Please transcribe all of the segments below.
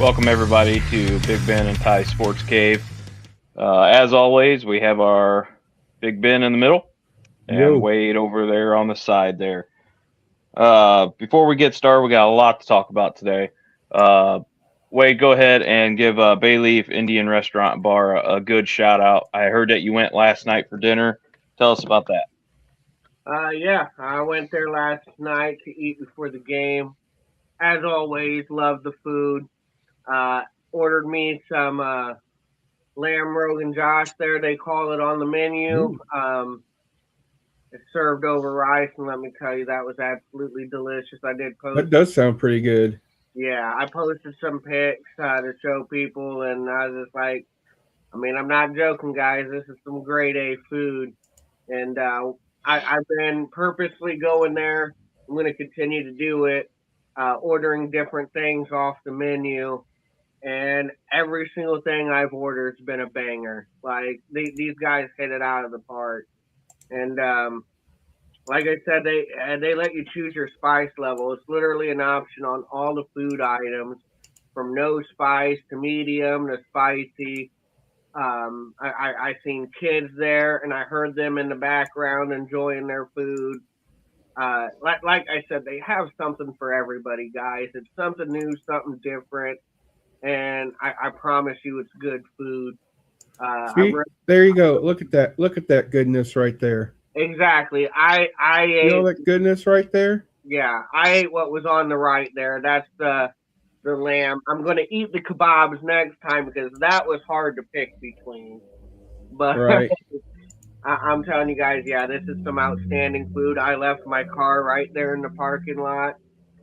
Welcome everybody to Big Ben and Ty Sports Cave. As always, we have our Big Ben in the middle and Yo. Wade over there on the side there. Before we get started, we got a lot to talk about today. Uh, Wade, go ahead and give Bayleaf Indian Restaurant and Bar a good shout out. I heard that you went last night for dinner. Tell us about that. Yeah, I went there last night to eat before the game. As always, love the food. Uh, Ordered me some lamb rogan josh there. They call it on the menu. Ooh, It's served over rice, and let me tell you, that was absolutely delicious. I did that post, does sound pretty good. yeah, I posted some pics to show people, and I was just like, I mean, I'm not joking, guys. This is some grade A food. And I've been purposely going there. I'm going to continue to do it, ordering different things off the menu. And every single thing I've ordered has been a banger. Like these guys hit it out of the park. And like I said, they let you choose your spice level. It's literally an option on all the food items, from no spice to medium to spicy. I seen kids there, and I heard them in the background enjoying their food. Like I said, they have something for everybody, guys. It's something new, something different, and I promise you, it's good food. I See, re- there you go. Look at that. Look at that goodness right there. exactly. I See all ate. that goodness right there? Yeah, I ate what was on the right there. That's the lamb. I'm gonna eat the kebabs next time because that was hard to pick between. But Right. I'm telling you guys, yeah, this is some outstanding food. I left my car right there in the parking lot,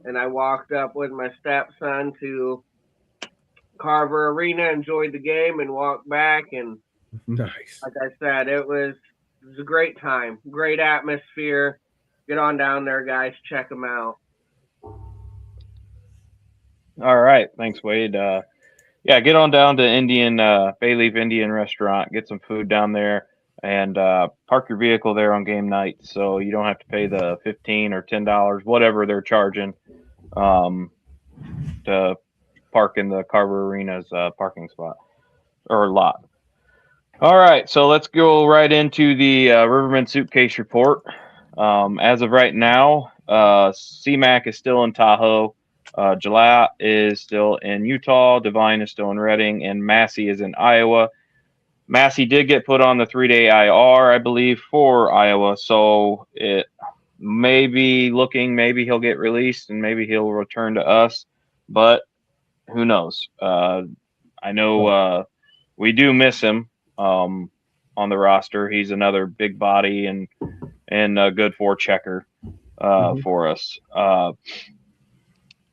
and I walked up with my stepson to Carver Arena, enjoyed the game, and walked back. And Nice. like I said, it was a great time, great atmosphere. Get on down there, guys. Check them out. All right, thanks, Wade. Yeah, get on down to Bayleaf Indian Restaurant, get some food down there, and park your vehicle there on game night, so you don't have to pay the $15 or $10, whatever they're charging, um, to park in the Carver Arena's parking spot or lot. All right, so let's go right into the Riverman Suitcase Report. As of right now, CMAC is still in Tahoe. Jalap is still in Utah. Divine is still in Redding, and Massey is in Iowa. Massey did get put on the 3-day IR, I believe, for Iowa, so it may be looking maybe he'll get released and maybe he'll return to us, but who knows? I know Right. we do miss him on the roster. He's another big body and a good forechecker Hmm. for us.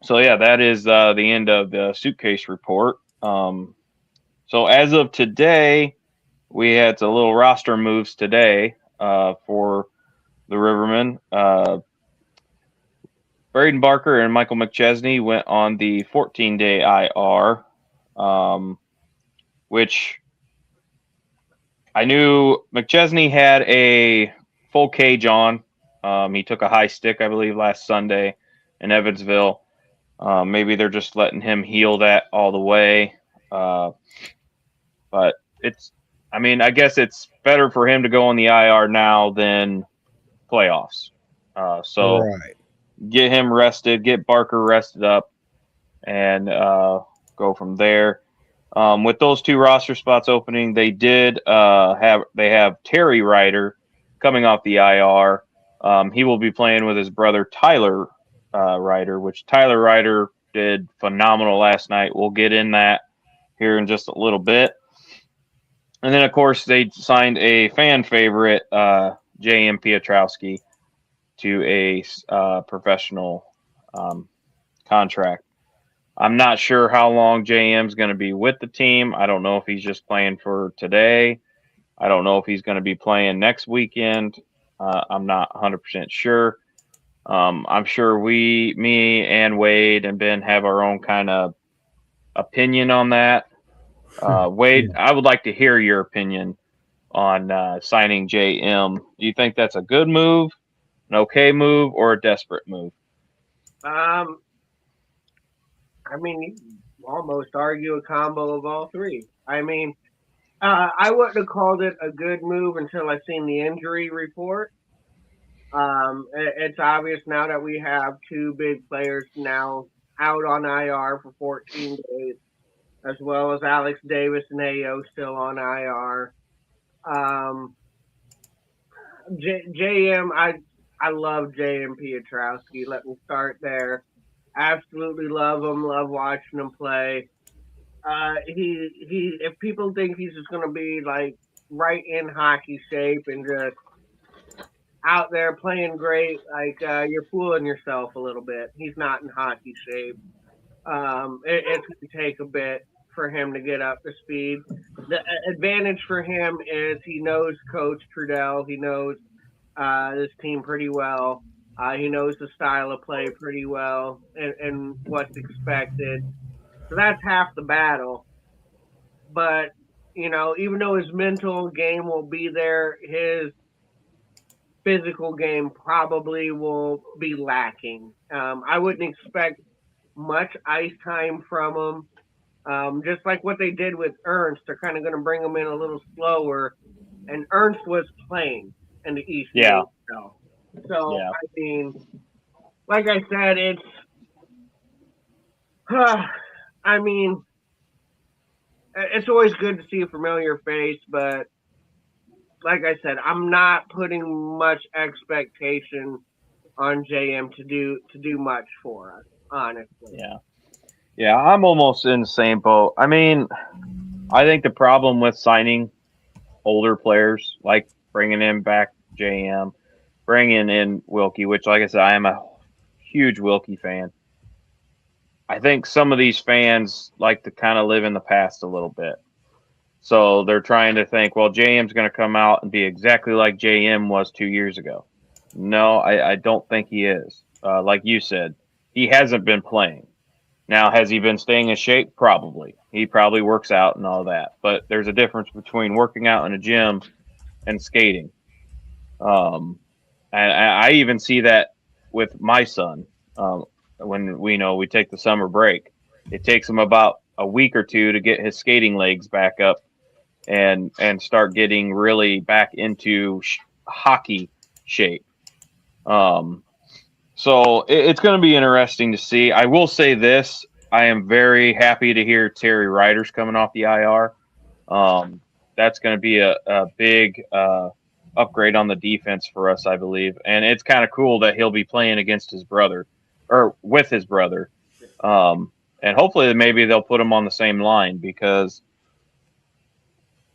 So yeah, that is the end of the suitcase report. So as of today, we had a little roster moves today for the Rivermen. Braden Barker and Michael McChesney went on the 14-day IR, which I knew McChesney had a full cage on. He took a high stick, I believe, last Sunday in Evansville. Maybe they're just letting him heal that all the way. Uh, but it's, I mean, I guess it's better for him to go on the IR now than playoffs. So Right. get him rested, get Barker rested up, and go from there. With those two roster spots opening, they have Terry Ryder coming off the IR. He will be playing with his brother Tyler Ryder, which Tyler Ryder did phenomenal last night. We'll get in that here in just a little bit. And then, of course, they signed a fan favorite, J.M. Piotrowski, to a professional contract. I'm not sure how long JM's going to be with the team. I don't know if he's just playing for today. I don't know if he's going to be playing next weekend. I'm not 100% sure. I'm sure me and Wade and Ben have our own kind of opinion on that. Wade, Yeah. I would like to hear your opinion on signing JM. Do you think that's a good move, an okay move, or a desperate move? Um, I mean, almost argue a combo of all three. I mean, I wouldn't have called it a good move until I seen the injury report. It's obvious now that we have two big players now out on IR for 14 days, as well as Alex Davis and Ayo still on IR. Um, JM, I love JM Pietrowski. Let me start there. Absolutely love him. Love watching him play. He. If people think he's just gonna be like right in hockey shape and just out there playing great, like you're fooling yourself a little bit. He's not in hockey shape. It's going to take a bit for him to get up to speed. The advantage for him is he knows Coach Trudell. He knows this team pretty well. He knows the style of play pretty well and what's expected. So that's half the battle. But, you know, even though his mental game will be there, his physical game probably will be lacking. I wouldn't expect much ice time from him. Just like what they did with Ernst, they're kind of going to bring him in a little slower. And Ernst was playing in the East. Yeah. So Yeah. I mean, like I said, it's. I mean, it's always good to see a familiar face, but like I said, I'm not putting much expectation on JM to do much for us, honestly. Yeah. Yeah, I'm almost in the same boat. I mean, I think the problem with signing older players, like bringing in back JM, bringing in Wilkie, which, like I said, I am a huge Wilkie fan. I think some of these fans like to kind of live in the past a little bit. So they're trying to think, well, JM's going to come out and be exactly like JM was 2 years ago. No, I don't think he is. Like you said, he hasn't been playing. Now, has he been staying in shape? Probably. He probably works out and all that. But there's a difference between working out in a gym and skating. And I even see that with my son. When we take the summer break, it takes him about a week or two to get his skating legs back up and start getting really back into hockey shape. So it's going to be interesting to see. I will say this: I am very happy to hear Terry Ryder's coming off the IR. That's going to be a big upgrade on the defense for us, I believe. And it's kind of cool that he'll be playing against his brother or with his brother. And hopefully maybe they'll put him on the same line because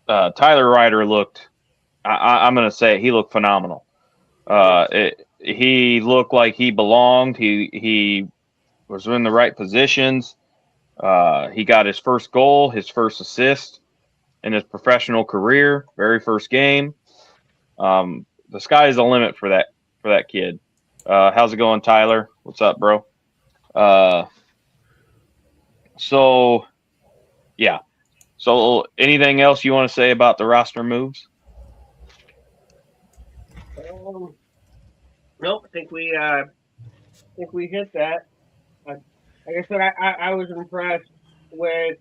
Tyler Ryder looked, I'm going to say he looked phenomenal. He looked like he belonged. He was in the right positions. He got his first goal, his first assist in his professional career, very first game. The sky is the limit for that kid. How's it going, Tyler? What's up, bro? So yeah. So anything else you want to say about the roster moves? Nope. I think we hit that. Like I said, I was impressed with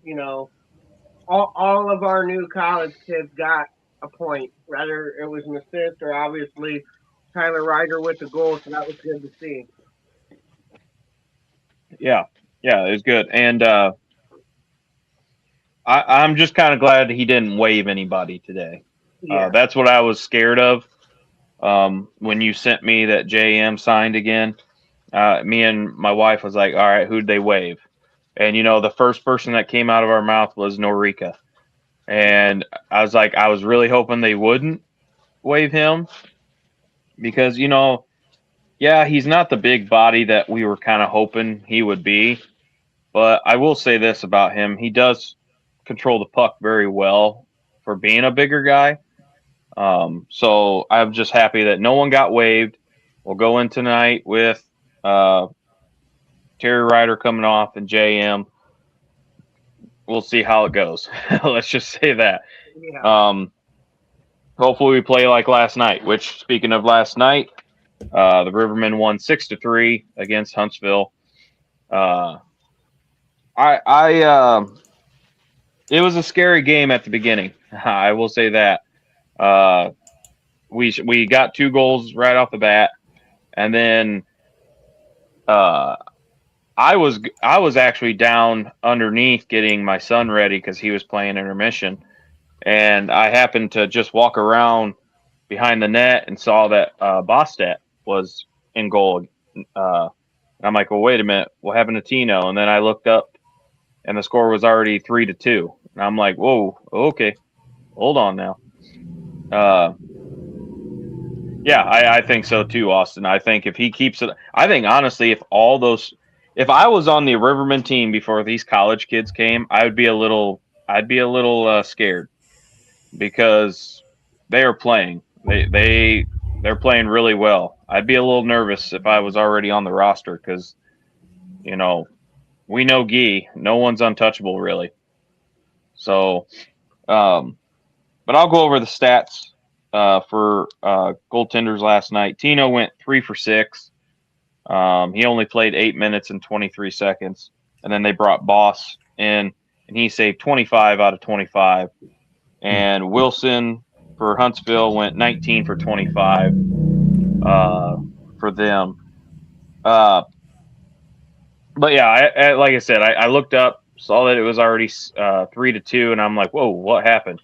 all of our new college kids got a point. Rather it was an assist or obviously Tyler Ryder with the goal, so that was good to see. Yeah, it was good, and I'm just kind of glad he didn't waive anybody today. Yeah. That's what I was scared of when you sent me that JM signed again. Me and my wife was like, all right, who'd they waive? And, the first person that came out of our mouth was Norica. And I was like, I was really hoping they wouldn't waive him because, yeah, he's not the big body that we were kind of hoping he would be. But I will say this about him. He does control the puck very well for being a bigger guy. So I'm just happy that no one got waived. We'll go in tonight with Terry Ryder coming off and JM. We'll see how it goes. Let's just say that. Yeah. Hopefully we play like last night, which, speaking of last night, the Rivermen won 6-3 against Huntsville. it was a scary game at the beginning. I will say that. Uh, we got 2 goals right off the bat, and then uh, I was actually down underneath getting my son ready because he was playing intermission, and I happened to just walk around behind the net and saw that Bostat was in goal. And I'm like, well, wait a minute, what happened to Tino? And then I looked up, and the score was already 3-2. And I'm like, whoa, okay, hold on now. Yeah, I think so too, Austin. I think if he keeps it, I think honestly, if I was on the Riverman team before these college kids came, I'd be a little scared because they are playing. They're playing really well. I'd be a little nervous if I was already on the roster because you know we know Gee, no one's untouchable really. So, but I'll go over the stats for goaltenders last night. Tino went 3 for 6. He only played 8 minutes and 23 seconds, and then they brought Boss in, and he saved 25 out of 25. And Wilson for Huntsville went 19 for 25 for them. But yeah, like I said, I looked up, saw that it was already 3-2, and I'm like, whoa, what happened?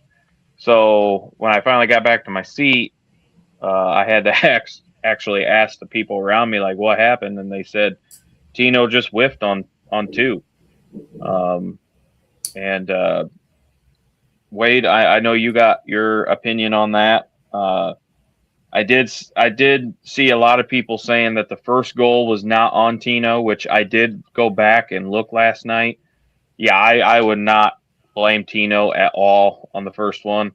So when I finally got back to my seat, I had to actually ask the people around me, like, what happened? And they said Tino just whiffed on 2. And Wade, I know you got your opinion on that. I did see a lot of people saying that the first goal was not on Tino, which I did go back and look last night. Yeah, I would not blame Tino at all on the first one.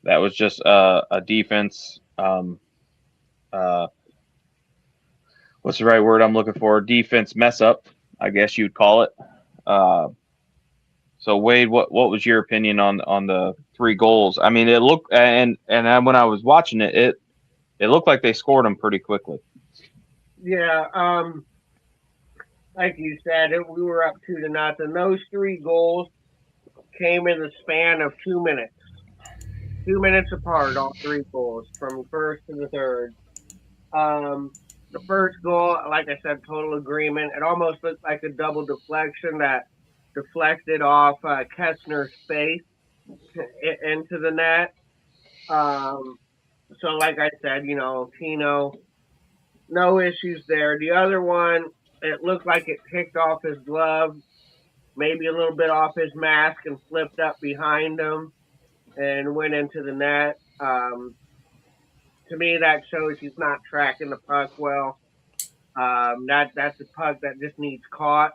That was just a defense. What's the right word I'm looking for? Defense mess up, I guess you'd call it. So Wade, what was your opinion on the 3 goals? I mean, it looked and when I was watching it looked like they scored them pretty quickly. Yeah, like you said, we were up 2-0. Those 3 goals came in the span of 2 minutes. 2 minutes apart, all 3 goals from first to the third. The first goal, like I said, total agreement. It almost looked like a double deflection that deflected off Kessner's face into the net. So, like I said, Tino, no issues there. The other one, it looked like it picked off his glove, maybe a little bit off his mask, and flipped up behind him and went into the net. To me, that shows he's not tracking the puck well. That's a puck that just needs caught,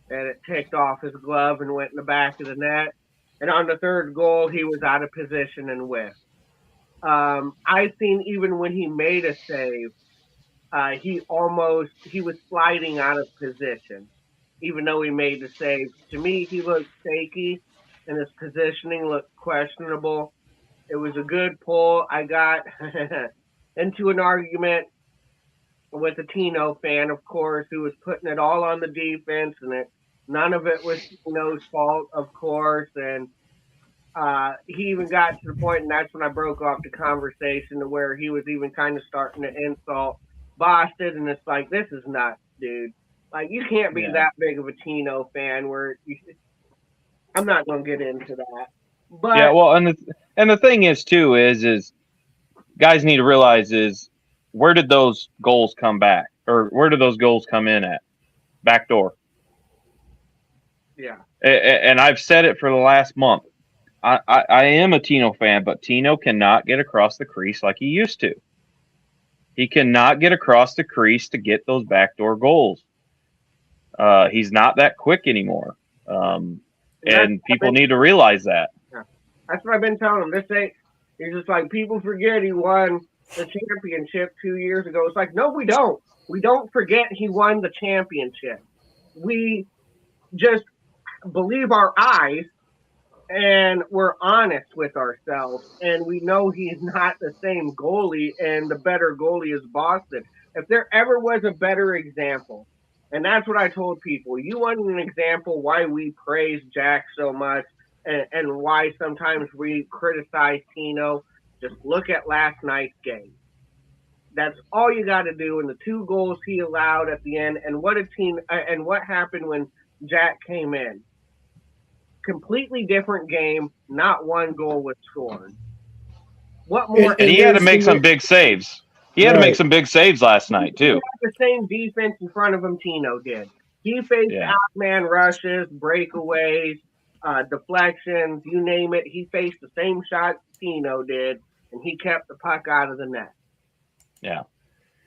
and it ticked off his glove and went in the back of the net. And on the third goal, he was out of position and whiffed. I seen even when he made a save, he was sliding out of position, even though he made the save. To me, he looked shaky, and his positioning looked questionable. It was a good pull. I got into an argument with a Tino fan, of course, who was putting it all on the defense, and none of it was Tino's fault, of course. And he even got to the point, and that's when I broke off the conversation, to where he was even kind of starting to insult Boston, and it's like, this is nuts, dude. Like, you can't be that big of a Tino fan I'm not going to get into that. But yeah, well, and the thing is too is guys need to realize is where did those goals come back, or where did those goals come in at? Back door. Yeah. And I've said it for the last month. I am a Tino fan, but Tino cannot get across the crease like he used to. He cannot get across the crease to get those backdoor goals. He's not that quick anymore. And people need to realize that. Yeah. That's what I've been telling him. It's just like, people forget he won the championship 2 years ago. It's like, no, we don't. We don't forget he won the championship. We just believe our eyes, and we're honest with ourselves, and we know he's not the same goalie, and the better goalie is Boston. If there ever was a better example And that's what I told people. You want an example why we praise Jack so much and why sometimes we criticize Tino? Just look at last night's game. That's all you got to do. And the 2 goals he allowed at the end, and what a team, and what happened when Jack came in. Completely different game. Not 1 goal was scored. What more? And he had to make some big saves. He had to make some big saves last night too. He had the same defense in front of him Tino did. He faced out-man rushes, breakaways, deflections, you name it. He faced the same shots Tino did, and he kept the puck out of the net. Yeah.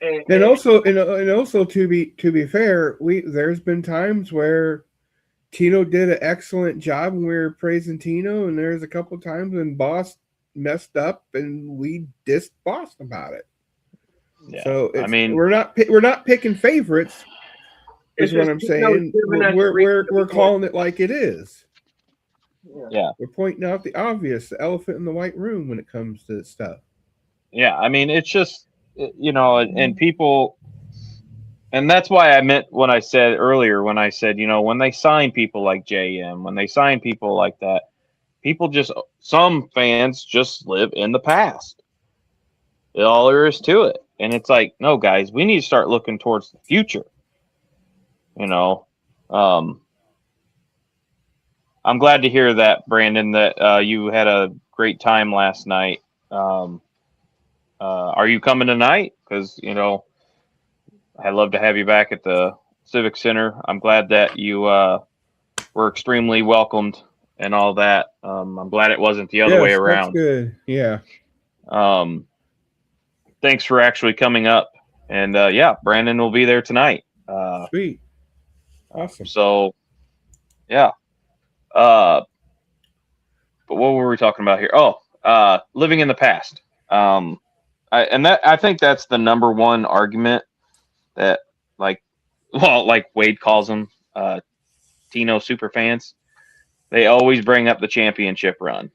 And also to be fair, there's been times where Tino did an excellent job and we were praising Tino, and there's a couple times when Boss messed up and we dissed Boss about it. Yeah. So I mean, we're not picking favorites. Is what I'm saying. We're calling it like it is. Yeah. We're pointing out the obvious, the elephant in the white room when it comes to this stuff. Yeah, I mean, it's just, and people, and that's why I meant when I said earlier, when I said, when they sign people like JM, when they sign people like that, some fans just live in the past. All there is to it. And it's like, no, guys, we need to start looking towards the future. I'm glad to hear that, Brandon, that you had a great time last night. Are you coming tonight? Because, I'd love to have you back at the Civic Center. I'm glad that you were extremely welcomed and all that. I'm glad it wasn't the other way around. That's good. Yeah. Thanks for actually coming up. And, Brandon will be there tonight. Sweet. Awesome. So, yeah. But what were we talking about here? Oh, living in the past. I think that's the number one argument that, like Wade calls them, Tino super fans. They always bring up the championship run.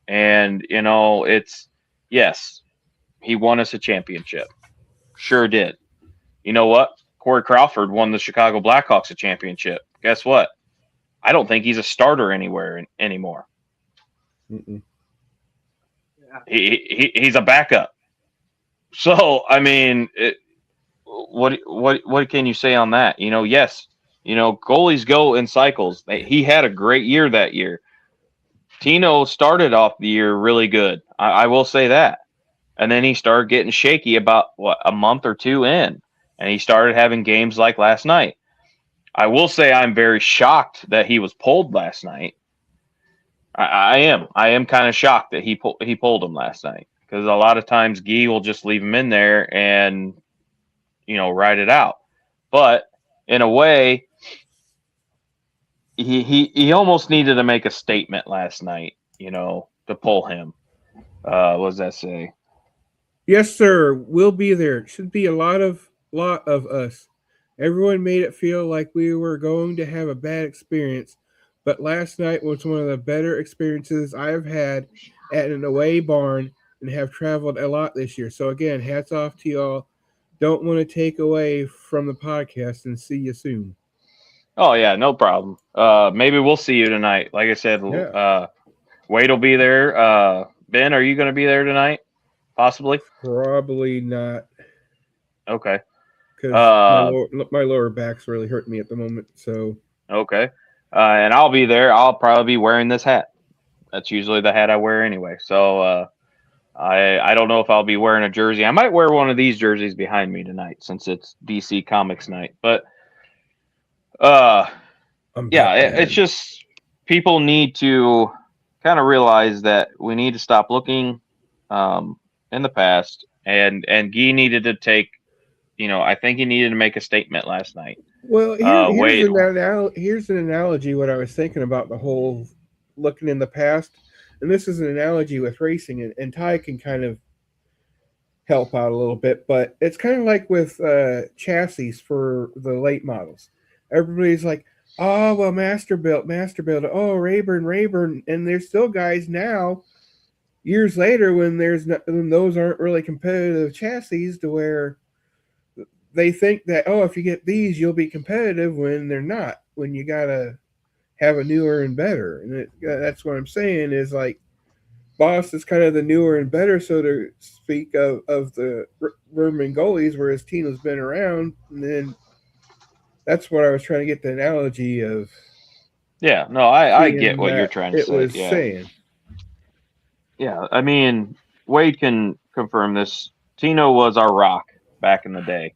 And, it's, yes, he won us a championship. Sure did. You know what? Corey Crawford won the Chicago Blackhawks a championship. Guess what? I don't think he's a starter anywhere anymore. Mm-mm. He's a backup. So, I mean, what can you say on that? Yes, goalies go in cycles. He had a great year that year. Tino started off the year really good. I will say that. And then he started getting shaky about, a month or 2 in. And he started having games like last night. I will say I'm very shocked that he was pulled last night. I am kind of shocked that he pulled him last night, because a lot of times Guy will just leave him in there and ride it out. But in a way, he almost needed to make a statement last night, to pull him. What does that say? Yes, sir. We'll be there. Should be a lot of us. Everyone made it feel like we were going to have a bad experience, but last night was one of the better experiences I've had at an away barn and have traveled a lot this year. So again, hats off to y'all. Don't want to take away from the podcast, and see you soon. Oh yeah, no problem. Maybe we'll see you tonight. Like I said, Wade will be there. Ben, are you going to be there tonight? Possibly. Probably not. Okay. Because my lower back's really hurting me at the moment. So okay, and I'll be there. I'll probably be wearing this hat. That's usually the hat I wear anyway. So I don't know if I'll be wearing a jersey. I might wear one of these jerseys behind me tonight, since it's DC Comics night. But it's just people need to kind of realize that we need to stop looking in the past, and Guy needed to take. I think he needed to make a statement last night. Well, here's an analogy. What I was thinking about the whole looking in the past, and this is an analogy with racing, and Ty can kind of help out a little bit, but it's kind of like with chassis for the late models. Everybody's like, oh, well, Masterbuilt. Oh, Rayburn. And there's still guys now, years later, when those aren't really competitive chassis, to where they think that, oh, if you get these, you'll be competitive when they're not. When you gotta have a newer and better, and that's what I'm saying is like Boss is kind of the newer and better, so to speak, of the Rivermen goalies, whereas Tino's been around, and then that's what I was trying to get the analogy of. Yeah, no, I get what you're That trying to it say. was Yeah, saying. yeah. I mean, Wade can confirm this. Tino was our rock back in the day.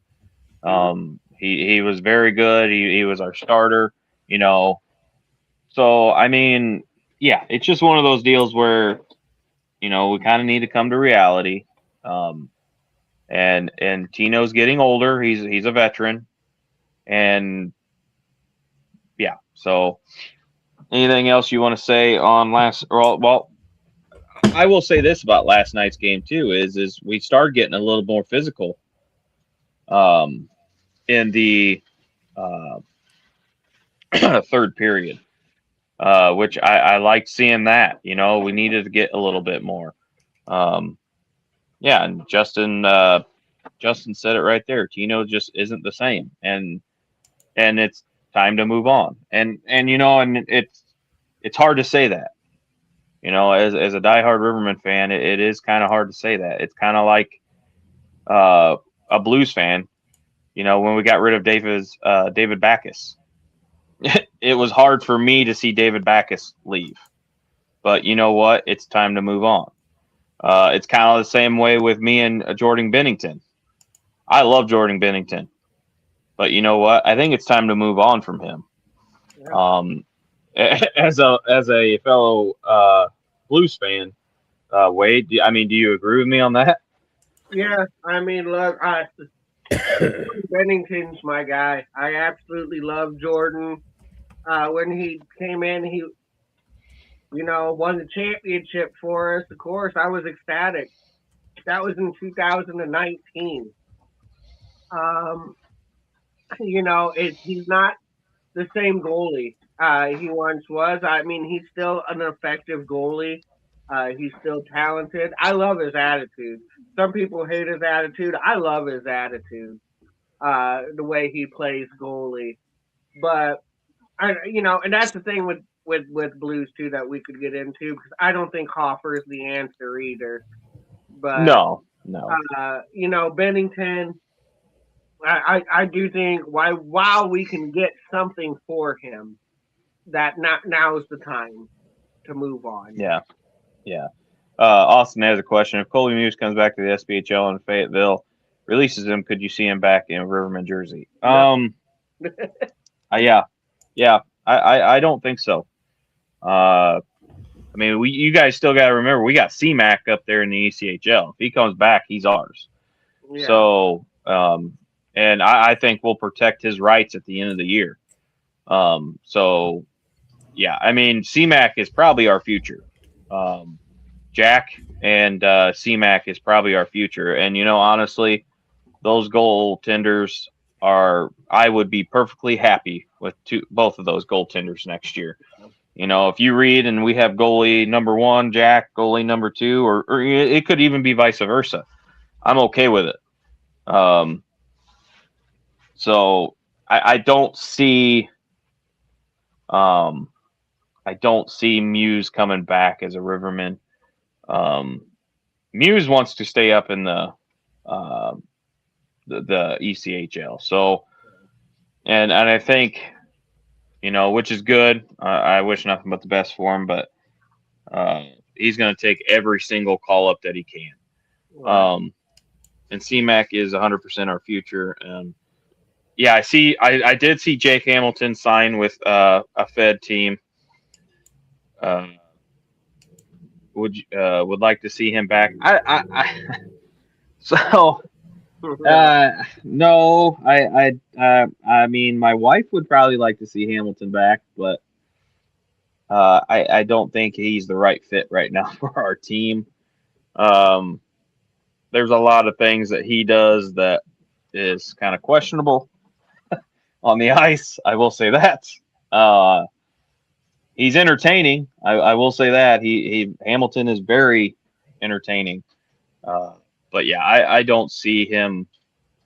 He was very good. He was our starter. You know, so I mean, yeah, it's just one of those deals where we kind of need to come to reality. Um, and Tino's getting older. He's a veteran, and yeah. So anything else you want to say on last? Well, I will say this about last night's game too is we started getting a little more physical in the uh, third period, which I liked seeing that. We needed to get a little bit more. Yeah, and Justin said it right there. Tino just isn't the same, and it's time to move on. And it's hard to say that. As a diehard Riverman fan, it is kind of hard to say that. It's kind of like a Blues fan. When we got rid of David Backus, it was hard for me to see David Backus leave. But you know what? It's time to move on. It's kind of the same way with me and Jordan Bennington. I love Jordan Bennington, but you know what? I think it's time to move on from him. Yeah. As a fellow Blues fan, Wade, do you agree with me on that? Yeah, I mean, look, Bennington's my guy. I absolutely love Jordan. When he came in, he won the championship for us. Of course, I was ecstatic. That was in 2019. He's not the same goalie he once was. I mean, he's still an effective goalie. He's still talented. I love his attitude. Some people hate his attitude. I love his attitude. The way he plays goalie. But and that's the thing with Blues too that we could get into because I don't think Hoffer is the answer either. But no. Bennington, I do think while we can get something for him, that now is the time to move on. Yeah. Austin has a question. If Colby Muse comes back to the SPHL in Fayetteville, releases him, could you see him back in Riverman jersey? No. Yeah. I don't think so. I mean, you guys still got to remember we got C-Mac up there in the ECHL. If he comes back, he's ours. Yeah. So, and I think we'll protect his rights at the end of the year. So, yeah, I mean, C-Mac is probably our future. Jack and C-Mac is probably our future. And, honestly, those goaltenders I would be perfectly happy with both of those goaltenders next year. If you read and we have goalie number 1, Jack, goalie number 2, or it could even be vice versa. I'm okay with it. So I don't see Muse coming back as a Riverman. Muse wants to stay up in the ECHL. So, and I think, which is good. I wish nothing but the best for him, but he's going to take every single call up that he can. Wow. And C-Mac is 100% our future. Yeah, I did see Jake Hamilton sign with a Fed team. Would like to see him back. No, I mean, my wife would probably like to see Hamilton back, but I don't think he's the right fit right now for our team. There's a lot of things that he does that is kind of questionable on the ice. I will say that. He's entertaining. I will say that Hamilton is very entertaining. But yeah, I don't see him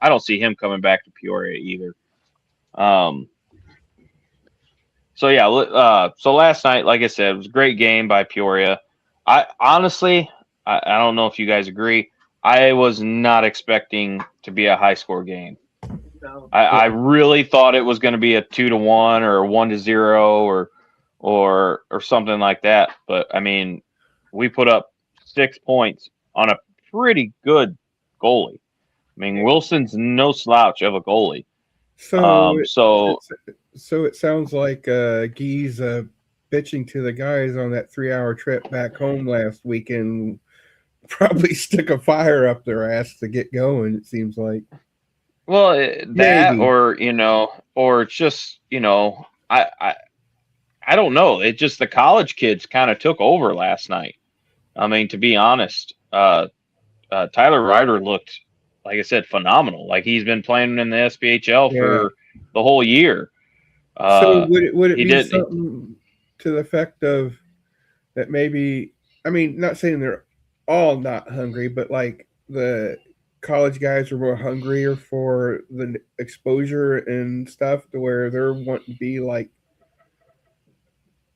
I don't see him coming back to Peoria either. So yeah, so last night, like I said, it was a great game by Peoria. I honestly, I don't know if you guys agree. I was not expecting to be a high score game. No. I really thought it was going to be a 2-1 or a 1-0 or something like that. But I mean, we put up 6 points on a pretty good goalie. I mean, Wilson's no slouch of a goalie. So So it sounds like Guy's bitching to the guys on that 3-hour trip back home last weekend. Probably stick a fire up their ass to get going. It seems like. well, that Maybe. or it's just I don't know. It just the college kids kind of took over last night. I mean, to be honest, Tyler Ryder looked, like I said, phenomenal. Like he's been playing in the SPHL Yeah. for the whole year. So would it he be did- something to the effect of that maybe? I mean, not saying they're all not hungry, but like the college guys are more hungrier for the exposure and stuff, to where they're wanting to be like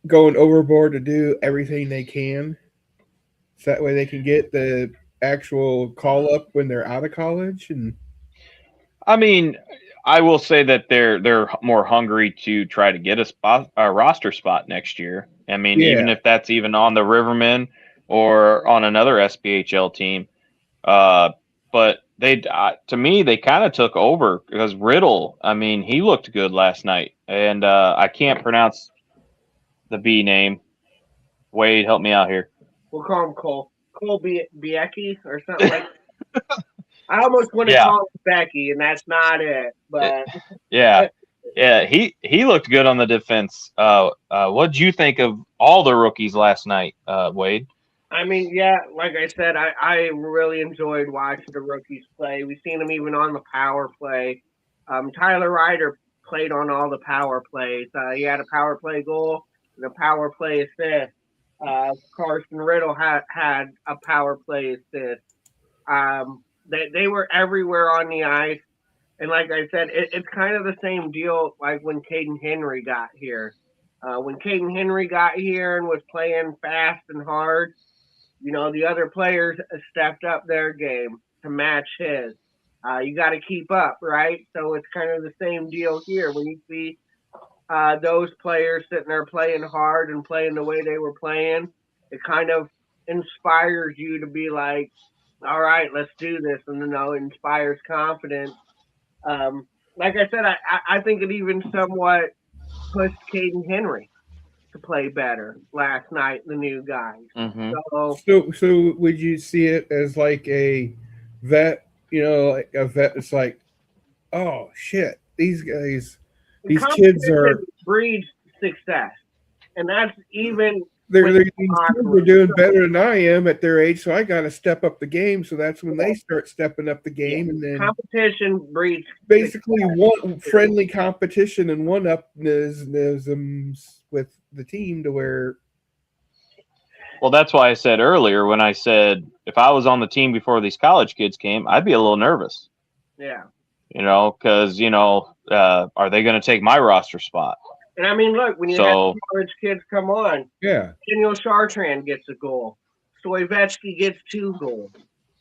going overboard to do everything they can, so that way they can get the actual call up when they're out of college. And I mean, I will say that they're more hungry to try to get a roster spot next year. I mean, even yeah, if that's even on the Rivermen or on another SPHL team. But they, to me, they kind of took over because Riddle. I mean, he looked good last night, and I can't pronounce the B name. Wade, help me out here. We'll call him Cole. Cole Biecki or something like that. I almost want to Yeah. call him Becky, and that's not it. But Yeah, yeah, he looked good on the defense. What'd you think of all the rookies last night, Wade? I mean, yeah, like I said, I really enjoyed watching the rookies play. We've seen them even on the power play. Tyler Ryder played on all the power plays. He had a power play goal and a power play assist. Carson Riddle had a power play assist. They were everywhere on the ice. And like I said, it's kind of the same deal like when Caden Henry got here. When Caden Henry got here and was playing fast and hard, the other players stepped up their game to match his. You got to keep up, right? So it's kind of the same deal here. When you see those players sitting there playing hard and playing the way they were playing, it kind of inspires you to be like, all right, let's do this. And, it inspires confidence. Like I said, I think it even somewhat pushed Caden Henry to play better last night, the new guys. Mm-hmm. so would you see it as like a vet? Like a vet. It's like, oh shit, these guys, these kids are breeds success, and that's even. These kids are doing better than I am at their age, so I got to step up the game. So that's when they start stepping up the game, and then competition breeds basically one friendly competition and one-upnisms with the team to where. Well, that's why I said earlier when I said if I was on the team before these college kids came, I'd be a little nervous. Yeah. Because are they going to take my roster spot? And I mean, look, when you have college kids come on, yeah, Daniel Chartrand gets a goal. Stoyevetsky gets 2 goals.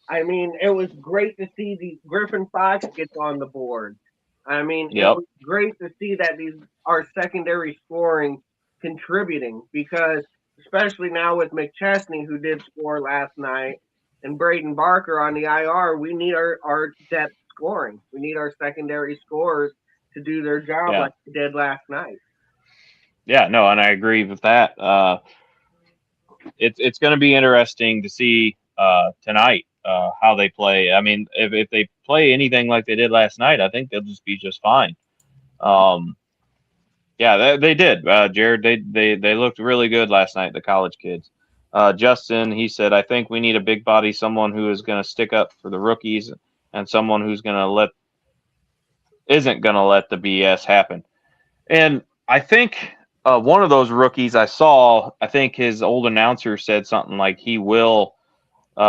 I mean, it was great to see the Griffin Fox gets on the board. I mean, It was great to see that our secondary scoring contributing, because especially now with McChesney, who did score last night, and Braden Barker on the IR, we need our depth scoring. We need our secondary scorers to do their job like they did last night. Yeah, no, and I agree with that. It's going to be interesting to see tonight how they play. I mean, if they play anything like they did last night, I think they'll just be just fine. Yeah, they did, Jared. They looked really good last night, the college kids. Justin, he said, I think we need a big body, someone who is going to stick up for the rookies, and someone who's isn't going to let the BS happen. And I think one of those rookies I saw, I think his old announcer said something like he will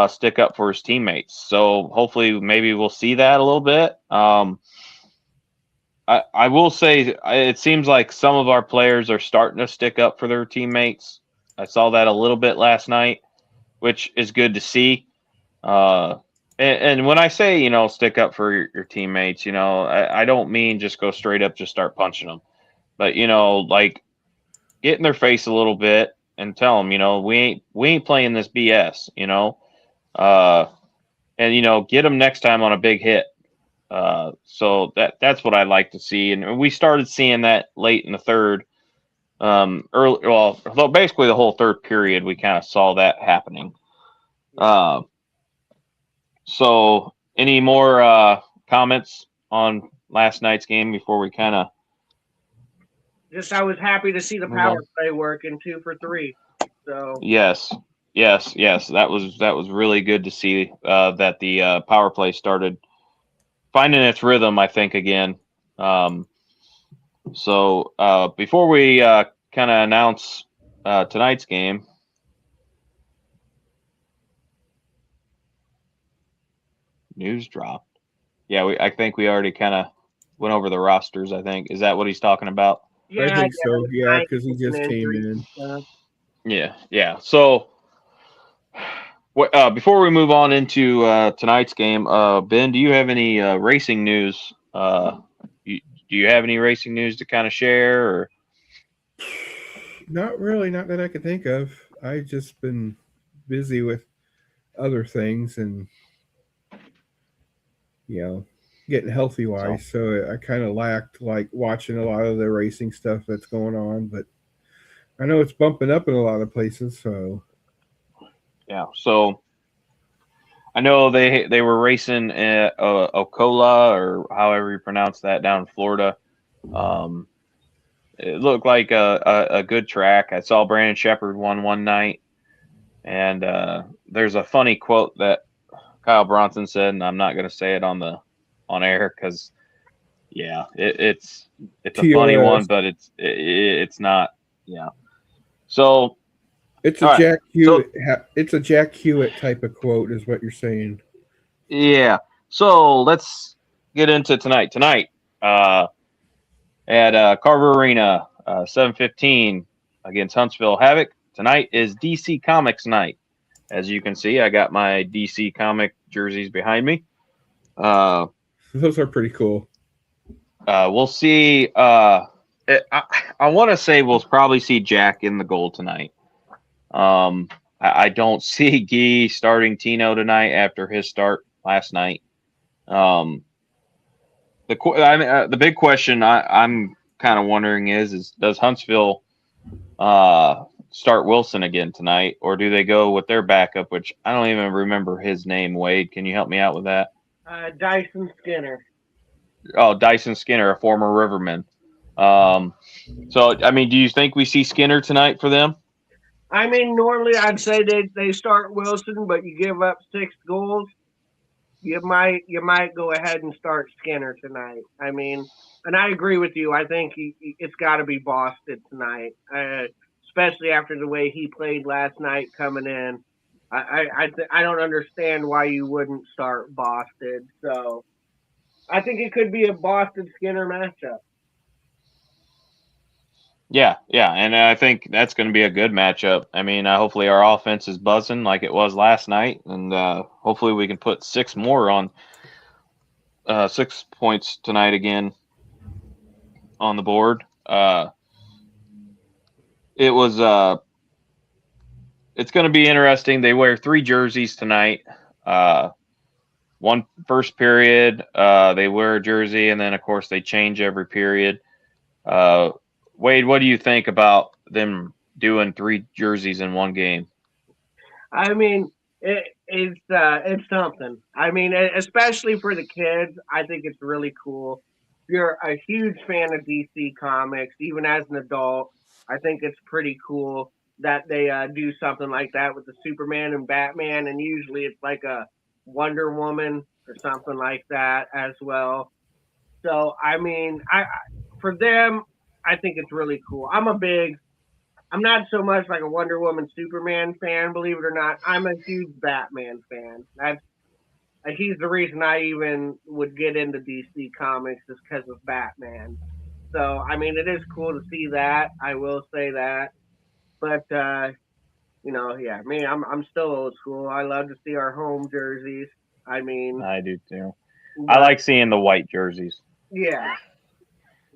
stick up for his teammates. So hopefully, maybe we'll see that a little bit. I will say it seems like some of our players are starting to stick up for their teammates. I saw that a little bit last night, which is good to see. And when I say, stick up for your teammates, I don't mean just go straight up, just start punching them, but, like get in their face a little bit and tell them, we ain't playing this BS, uh, and, get them next time on a big hit. So that's what I like to see. And we started seeing that late in the third, early, well, basically the whole third period, we kind of saw that happening. So any more comments on last night's game before we kind of just I was happy to see the power play working 2 for 3. So yes, that was really good to see that the power play started finding its rhythm, I think, again. So before we kind of announce tonight's game, news dropped. Yeah, I think we already kind of went over the rosters. I think, is that what he's talking about? Yeah, I think so. Yeah, because he just came in. Yeah. So, before we move on into tonight's game, Ben, do you have any racing news? Do you have any racing news to kind of share? Or? Not really, not that I can think of. I've just been busy with other things and, getting healthy wise. So I kind of lacked like watching a lot of the racing stuff that's going on, but I know it's bumping up in a lot of places. So yeah, so I know they were racing at Ocala, or however you pronounce that, down in Florida. It looked like a good track. I saw Brandon Shepherd won one night, and there's a funny quote that Kyle Bronson said, and I'm not going to say it on air because, yeah, it's a funny one, but it's not. Yeah. So it's a Jack Hewitt. It's a Jack Hewitt type of quote, is what you're saying. Yeah. So let's get into tonight. Tonight, at Carver Arena, 7:15 against Huntsville Havoc. Tonight is DC Comics night. As you can see, I got my DC comic jerseys behind me. Those are pretty cool. We'll see. I want to say we'll probably see Jack in the goal tonight. I don't see Gee starting Tino tonight after his start last night. The big question I'm kind of wondering is does Huntsville start Wilson again tonight, or do they go with their backup, which I don't even remember his name? Wade, can you help me out with that? Dyson Skinner. Oh, Dyson Skinner, a former Riverman. So, I mean, do you think we see Skinner tonight for them? I mean, normally I'd say they start Wilson, but you give up 6 goals, you might go ahead and start Skinner tonight. I mean, and I agree with you. I think it's got to be Boston tonight, especially after the way he played last night coming in. I don't understand why you wouldn't start Boston. So I think it could be a Boston Skinner matchup. Yeah, and I think that's going to be a good matchup. I mean, hopefully our offense is buzzing like it was last night, and hopefully we can put 6 more on 6 points tonight again on the board. It's going to be interesting. They wear 3 jerseys tonight. One first period, they wear a jersey, and then of course they change every period. Wade, what do you think about them doing 3 jerseys in one game? I mean, it's something. I mean, especially for the kids, I think it's really cool. If you're a huge fan of DC Comics, even as an adult, I think it's pretty cool that they do something like that with the Superman and Batman, and usually it's like a Wonder Woman or something like that as well. So, I mean, for them, I think it's really cool. I'm a big I'm not so much like a Wonder Woman Superman fan, believe it or not. I'm a huge Batman fan. That's he's the reason I even would get into DC Comics is because of Batman. So I mean, it is cool to see that. I will say that, but yeah, me, I'm still old school. I love to see our home jerseys. I mean, I do too. I but like seeing the white jerseys. yeah,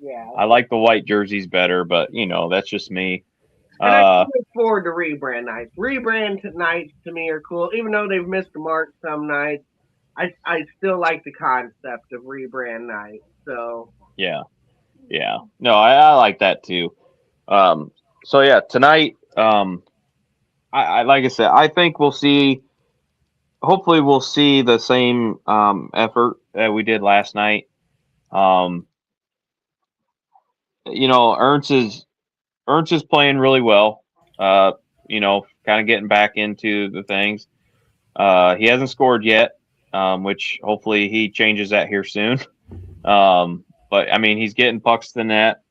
yeah, I like the white jerseys better, but that's just me. and I Uh, look forward to rebrand nights. Rebrand nights to me are cool, even though they've missed the mark some nights. I still like the concept of rebrand night. So yeah, yeah. No, I like that too. So yeah, tonight, I like I said, I think we'll see. Hopefully, we'll see the same effort that we did last night. Um, Ernst is playing really well. Uh, kind of getting back into the things. He hasn't scored yet, which hopefully he changes that here soon. But I mean, he's getting pucks to the net.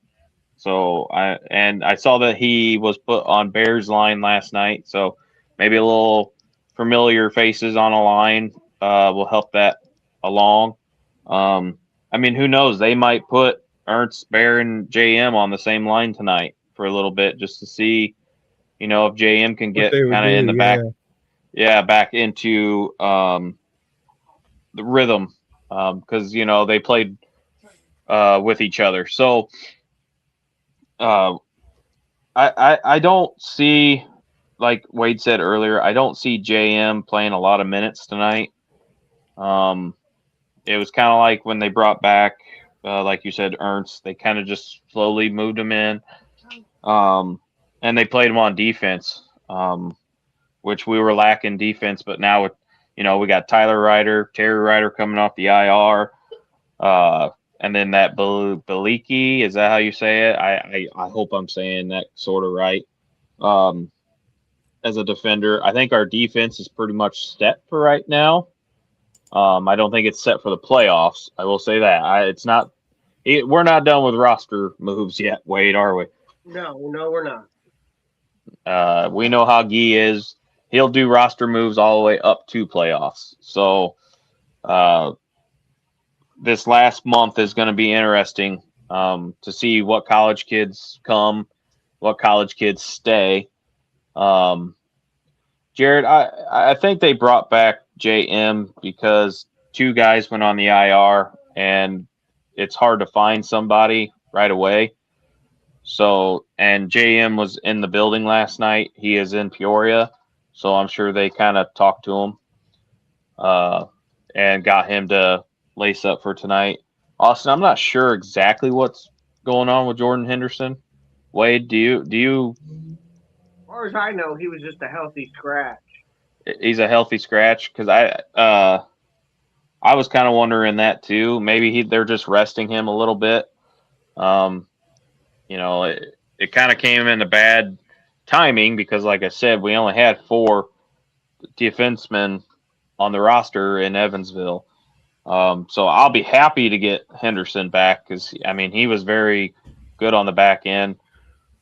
So I saw that he was put on Bears line last night. So maybe a little familiar faces on a line will help that along. I mean, who knows? They might put Ernst, Bear, and JM on the same line tonight for a little bit just to see, if JM can What get they would kind of in do, the yeah. back, back into the rhythm because they played with each other. So uh, I don't see, like Wade said earlier, I don't see JM playing a lot of minutes tonight. Um, it was kind of like when they brought back, like you said, Ernst. They kind of just slowly moved him in, and they played him on defense, which we were lacking defense. But now, we got Tyler Ryder, Terry Ryder coming off the IR, and then that Beliki. Is that how you say it? I hope I'm saying that sort of right. Um, as a defender, I think our defense is pretty much set for right now. I don't think it's set for the playoffs. I will say that. It's not. We're not done with roster moves yet, Wade, are we? no, we're not. We know how Guy is. He'll do roster moves all the way up to playoffs. So uh, this last month is going to be interesting to see what college kids come, what college kids stay. Jared, I think they brought back JM because two guys went on the IR and it's hard to find somebody right away. So, and JM was in the building last night. He is in Peoria. So I'm sure they kind of talked to him and got him to lace up for tonight. Austin, I'm not sure exactly what's going on with Jordan Henderson. Wade, do you? As far as I know, he was just a healthy scratch. He's a healthy scratch because I was kind of wondering that too. Maybe they're just resting him a little bit. Um, it kind of came in a bad timing because, like I said, we only had 4 defensemen on the roster in Evansville. So I'll be happy to get Henderson back because, I mean, he was very good on the back end.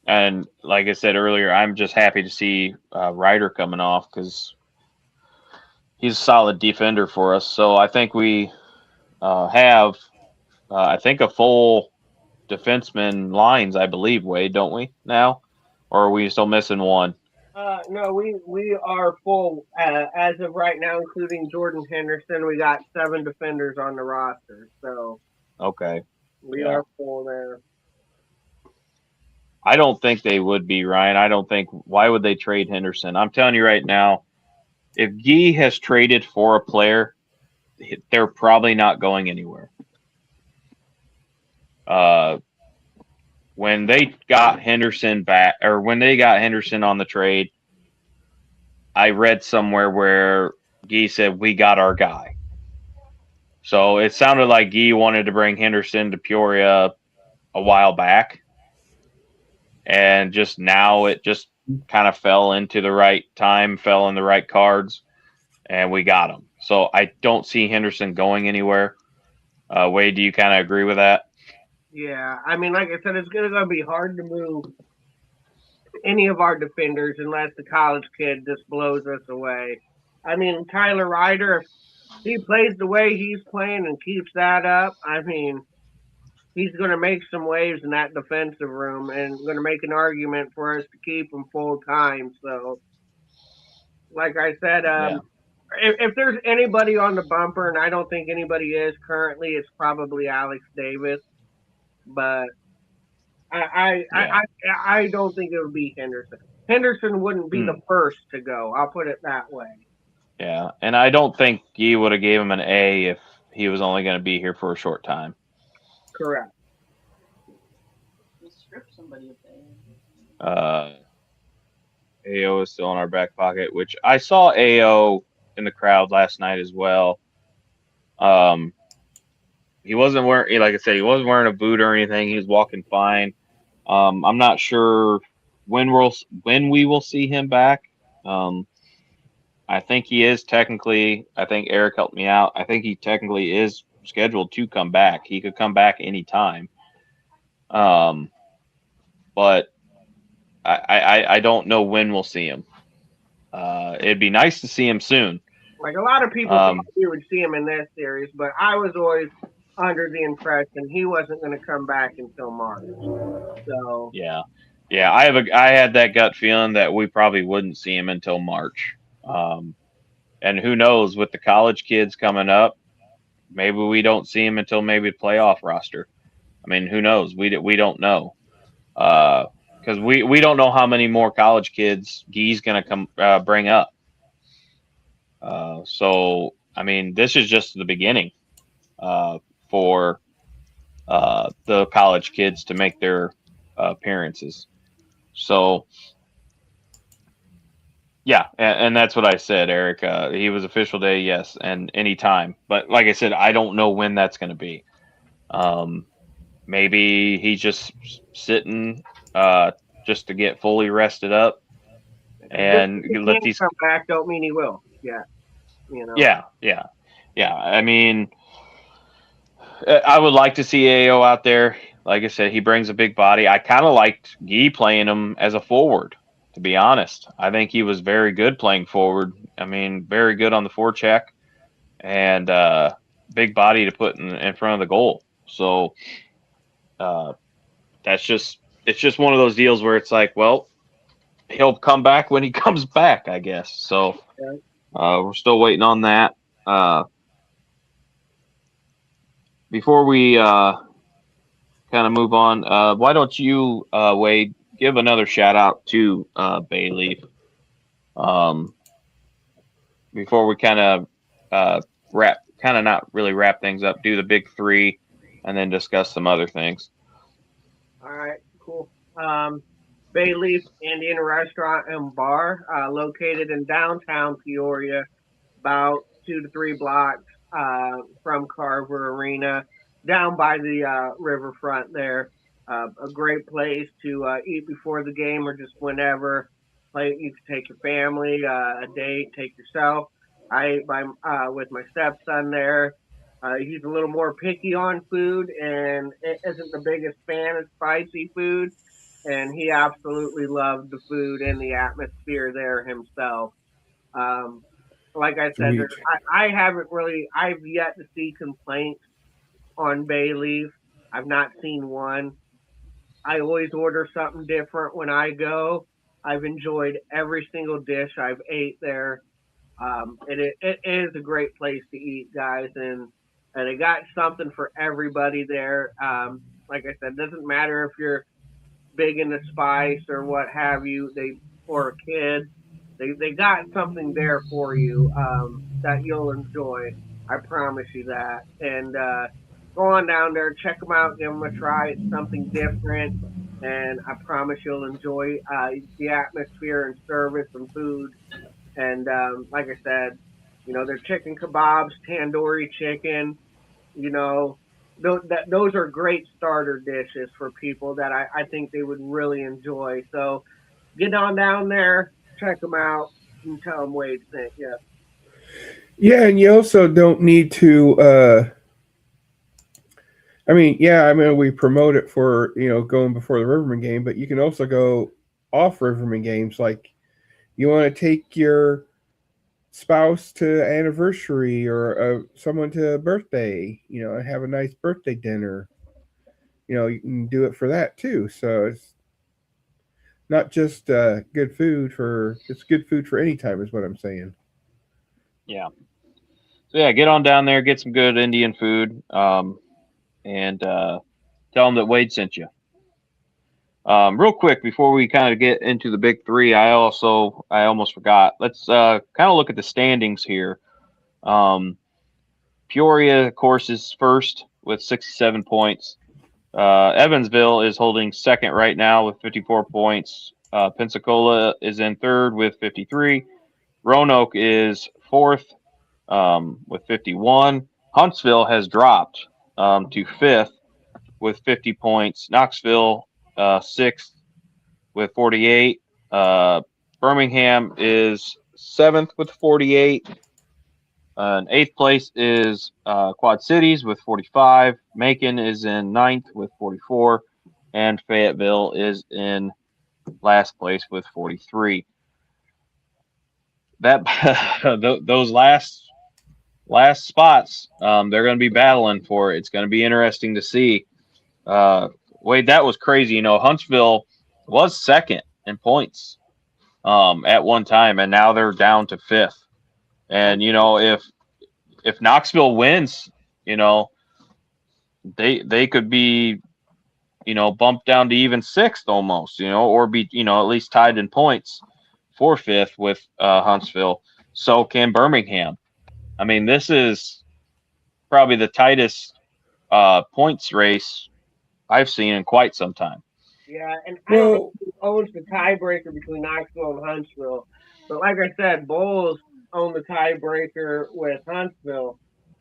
And like I said earlier, I'm just happy to see Ryder coming off because he's a solid defender for us. So I think we have, a full defenseman lines, I believe, Wade, don't we now? Or are we still missing one? No, we are full as of right now, including Jordan Henderson. We got 7 defenders on the roster, so Okay. we are full there. I don't think they would be, Ryan. I don't think. Why would they trade Henderson? I'm telling you right now, if Guy has traded for a player, they're probably not going anywhere. When they got Henderson back, or when they got Henderson on the trade, I read somewhere where Guy said, "We got our guy." So it sounded like Guy wanted to bring Henderson to Peoria a while back. And just now it just kind of fell into the right time, fell in the right cards, and we got him. So I don't see Henderson going anywhere. Wade, do you kind of agree with that? Yeah, I mean, like I said, it's gonna be hard to move any of our defenders unless the college kid just blows us away. I mean, Tyler Ryder, if he plays the way he's playing and keeps that up, I mean, he's going to make some waves in that defensive room and going to make an argument for us to keep him full time. So, like I said, Yeah. if there's anybody on the bumper, and I don't think anybody is currently, it's probably Alex Davis. But I don't think it would be Henderson. Henderson wouldn't be the first to go. I'll put it that way. Yeah, and I don't think he would have gave him an A if he was only going to be here for a short time. Correct. AO is still in our back pocket, which I saw AO in the crowd last night as well. He wasn't wearing, like I said, he wasn't wearing a boot or anything. He was walking fine. I'm not sure when we will see him back. I think he is technically. I think Eric helped me out. I think he technically is scheduled to come back. He could come back anytime. But I don't know when we'll see him. It'd be nice to see him soon. Like a lot of people thought we would see him in this series, but I was always under the impression he wasn't going to come back until March. So yeah. I had that gut feeling that we probably wouldn't see him until March. And who knows, with the college kids coming up, maybe we don't see him until maybe the playoff roster. I mean, who knows? We don't know. Because we don't know how many more college kids Guy's going to come bring up. So, I mean, this is just the beginning for the college kids to make their appearances. So, yeah, and that's what I said, Eric. He was official day, yes, and anytime. But like I said, I don't know when that's going to be. Maybe he's just sitting just to get fully rested up and let these come back. Don't mean he will. Yeah, you know. Yeah. I mean, I would like to see AO out there. Like I said, he brings a big body. I kind of liked Guy playing him as a forward, to be honest. I think he was very good playing forward. I mean, very good on the forecheck and big body to put in front of the goal. So it's just one of those deals where it's like, well, he'll come back when he comes back, I guess. So we're still waiting on that. Before we kind of move on, why don't you, Wade, give another shout out to Bayleaf before we kind of not really wrap things up, do the big three, and then discuss some other things. All right, cool. Bayleaf Indian Restaurant and Bar, located in downtown Peoria, about 2 to 3 blocks from Carver Arena, down by the riverfront there. A great place to eat before the game or just whenever. You can take your family, a date, take yourself. I ate with my stepson there. He's a little more picky on food and isn't the biggest fan of spicy food. And he absolutely loved the food and the atmosphere there himself. Like I said, I've yet to see complaints on Bayleaf. I've not seen one. I always order something different when I go. I've enjoyed every single dish I've ate there. It is a great place to eat, guys, and they got something for everybody there. Like I said, it doesn't matter if you're big into spice or what have you, or a kid. They got something there for you that you'll enjoy. I promise you that. And go on down there, check them out, give them a try. It's something different, and I promise you'll enjoy the atmosphere and service and food. And like I said, their chicken kebabs, tandoori chicken, those are great starter dishes for people that I think they would really enjoy. So get on down there, check them out, and tell them Wade sent you. Yeah, and you also don't need to. We promote it for going before the Riverman game, but you can also go off Riverman games. Like you want to take your spouse to anniversary or someone to a birthday, and have a nice birthday dinner. You can do it for that too. So it's not just good food for. It's good food for any time, is what I'm saying. Yeah. So yeah, get on down there, get some good Indian food, and tell them that Wade sent you. Real quick before we kind of get into the big three, I almost forgot. Let's kind of look at the standings here. Peoria, of course, is first with 67 points. Evansville is holding second right now with 54 points. Pensacola is in third with 53. Roanoke is fourth with 51. Huntsville has dropped to fifth with 50 points. Knoxville sixth with 48. Birmingham is seventh with 48. In eighth place is Quad Cities with 45. Macon is in ninth with 44. And Fayetteville is in last place with 43. Those last spots, they're going to be battling for it. It's going to be interesting to see. Wade, that was crazy. Huntsville was second in points at one time, and now they're down to fifth. And if Knoxville wins, they could be bumped down to even sixth almost, or be at least tied in points for fifth with Huntsville. So can Birmingham. I mean, this is probably the tightest points race I've seen in quite some time. Yeah, and I don't know who owns the tiebreaker between Knoxville and Huntsville, but like I said, Bulls own the tiebreaker with Huntsville.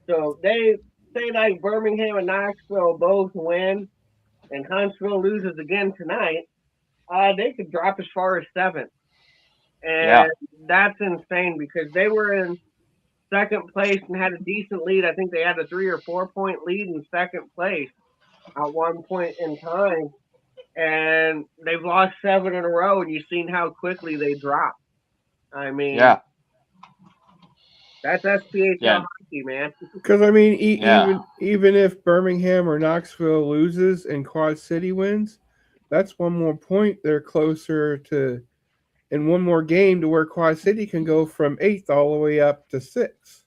So they say like Birmingham and Knoxville both win, and Huntsville loses again tonight. They could drop as far as seventh, and that's insane because they were in second place and had a decent lead. I think they had a 3 or 4 point lead in second place at one point in time. And they've lost 7 in a row, and you've seen how quickly they drop. I mean, that's SPHL hockey, man. Because I mean, even if Birmingham or Knoxville loses and Quad City wins, that's one more point. They're closer to, in one more game, to where Quad City can go from 8th all the way up to 6th.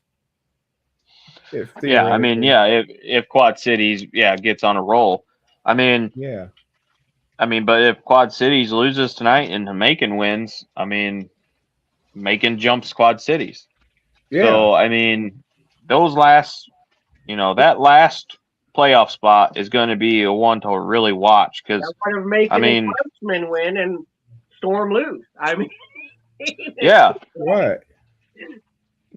I mean, if Quad Cities gets on a roll, I mean, but if Quad Cities loses tonight and Macon wins, I mean, Macon jumps Quad Cities. Yeah. So, I mean, those last, that last playoff spot is going to be a one to really watch because, I mean, Huntsman win and Storm lose. I mean, What?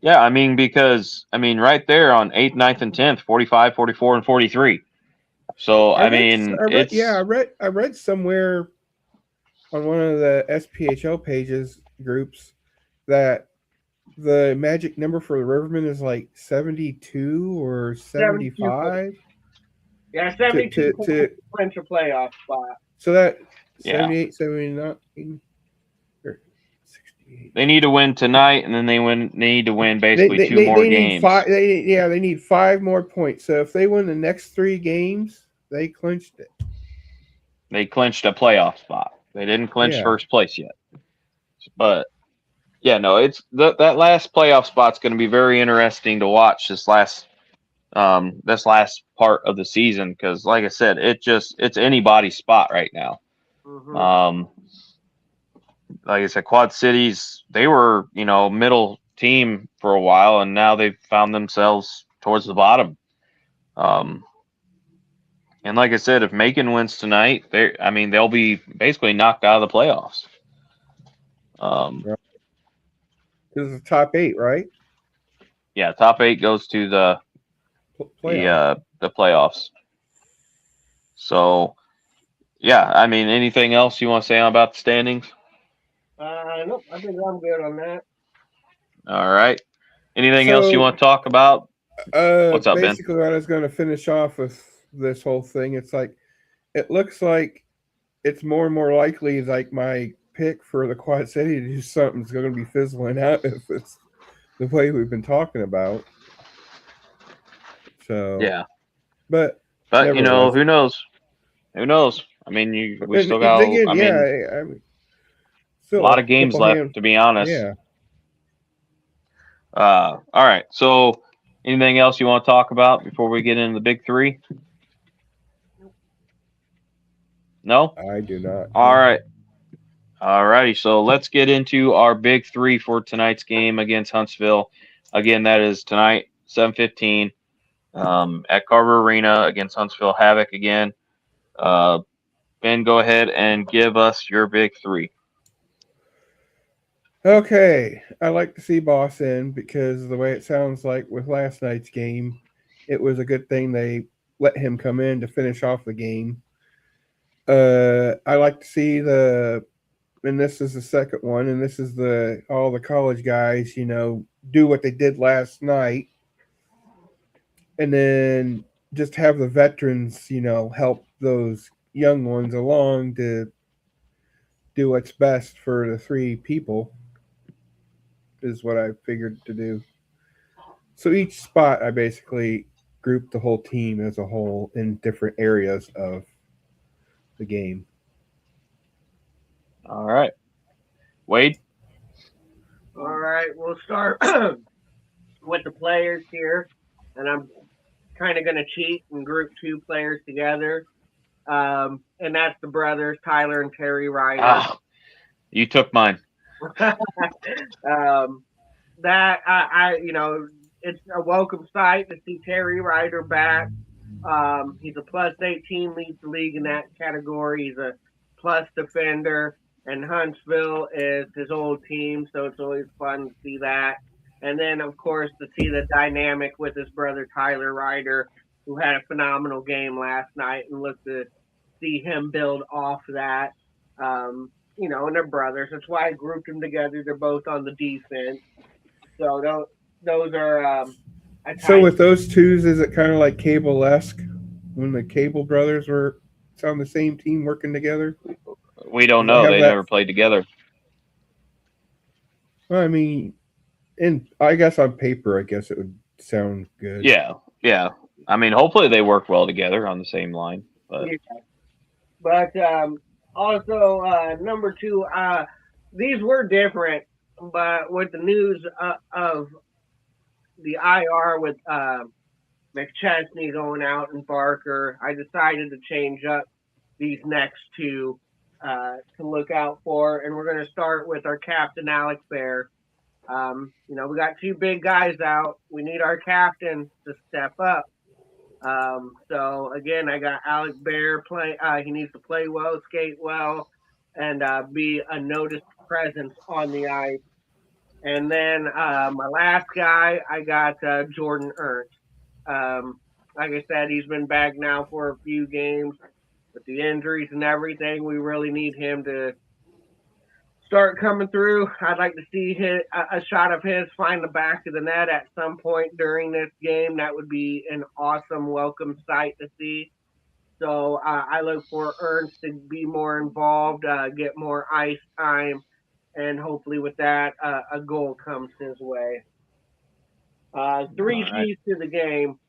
Yeah, I mean, because, right there on 8th, 9th, and 10th, 45, 44, and 43. So, I read somewhere on one of the SPHL pages groups that the magic number for the Rivermen is like 72 or 75. Yeah, 72 to clinch a playoff spot. So that 78, 79. They need to win tonight, and then they need to win basically two more games. They need 5 more points. So if they win the next 3 games, they clinched it. They clinched a playoff spot. They didn't clinch first place yet. But it's that last playoff spot's going to be very interesting to watch this last part of the season because, like I said, it's anybody's spot right now. Mm-hmm. Like I said, Quad Cities, they were, middle team for a while, and now they've found themselves towards the bottom. And like I said, if Macon wins tonight, they'll be basically knocked out of the playoffs. This is the top 8, right? Yeah, top 8 goes to the playoffs. So, anything else you want to say about the standings? Nope, I think I'm good on that. All right. Anything else you want to talk about? What's up, Ben? Basically, what I was going to finish off with this whole thing, it's like, it looks like it's more and more likely like my pick for the Quad City to do something that's going to be fizzling out if it's the way we've been talking about. So Yeah, but you know, who knows? Who knows? I mean, we still got. Again, I yeah, mean, I mean, a still lot a of games couple left, hand, to be honest. yeah. All right. So, anything else you want to talk about before we get into the big three? No. I do not. All right. All righty. So let's get into our big three for tonight's game against Huntsville. Again, that is tonight, 7:15, at Carver Arena against Huntsville Havoc again. Ben, go ahead and give us your big three. Okay, I like to see Boss in because the way it sounds like with last night's game, it was a good thing they let him come in to finish off the game. I like to see and this is the second one, and this is all the college guys, do what they did last night, and then just have the veterans, help those young ones along to do what's best for the three people. Is what I figured to do. So each spot, I basically grouped the whole team as a whole in different areas of the game. All right. Wade? All right, we'll start with the players here. And I'm kind of going to cheat and group two players together. And that's the brothers, Tyler and Terry Ryder. Ah, you took mine. That it's a welcome sight to see Terry Ryder back. He's a plus 18, leads the league in that category. He's a plus defender, and Huntsville is his old team, so it's always fun to see that. And then, of course, to see the dynamic with his brother Tyler Ryder, who had a phenomenal game last night, and look to see him build off that. And they're brothers. That's why I grouped them together. They're both on the defense. So those are. So with those twos, is it kind of like Cable-esque when the Cable brothers were on the same team working together? We don't know. They never played together. Well, I mean, I guess on paper, it would sound good. Yeah. I mean, hopefully they work well together on the same line. But, also, number two, these were different, but with the news of the IR with McChesney going out and Barker, I decided to change up these next two to look out for. And we're going to start with our captain, Alec Bear. We got two big guys out. We need our captain to step up. So again, I got Alec Bear play. He needs to play well, skate well, and be a noticed presence on the ice. And then my last guy, I got Jordan Ernst. Like I said, he's been back now for a few games. With the injuries and everything, we really need him to start coming through. I'd like to see a shot of his find the back of the net at some point during this game. That would be an awesome welcome sight to see. So I look for Ernst to be more involved, get more ice time, and hopefully with that, a goal comes his way. Three keys to the game.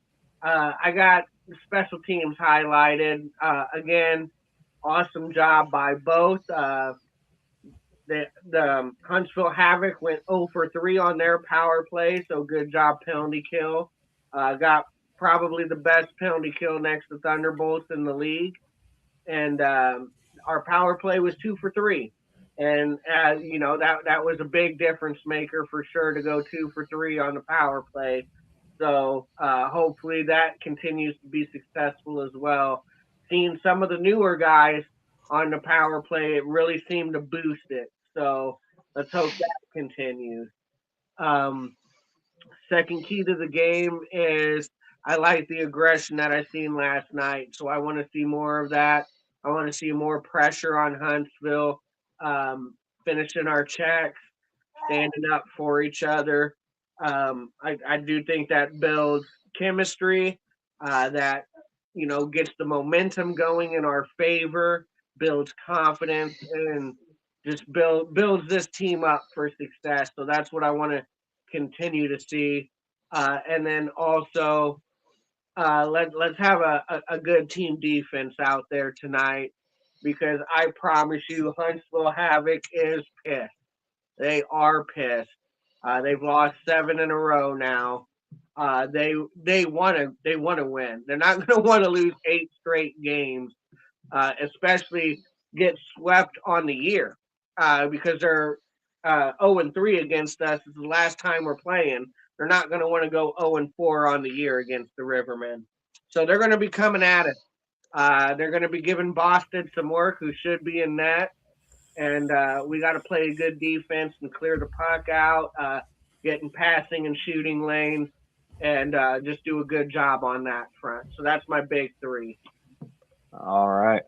I got special teams highlighted. Again, awesome job by both. The Huntsville Havoc went 0 for 3 on their power play, so good job penalty kill. Got probably the best penalty kill next to Thunderbolts in the league. And our power play was 2 for 3. And, that was a big difference maker for sure to go 2 for 3 on the power play. So hopefully that continues to be successful as well. Seeing some of the newer guys on the power play, it really seemed to boost it. So let's hope that continues. Second key to the game is I like the aggression that I seen last night. So I want to see more of that. I want to see more pressure on Huntsville, finishing our checks, standing up for each other. I do think that builds chemistry, that gets the momentum going in our favor, builds confidence, and just builds this team up for success. So that's what I want to continue to see. And then also let's have a good team defense out there tonight, because I promise you, Huntsville Havoc is pissed. They are pissed. They've lost 7 in a row now. They want to win. They're not going to want to lose 8 straight games, especially get swept on the year, because they're 0-3 against us. It's the last time we're playing. They're not going to want to go 0-4 on the year against the Rivermen. So they're going to be coming at us. They're going to be giving Boston some work, who should be in net. And we got to play a good defense and clear the puck out, getting passing and shooting lanes, and just do a good job on that front. So that's my big 3. All right.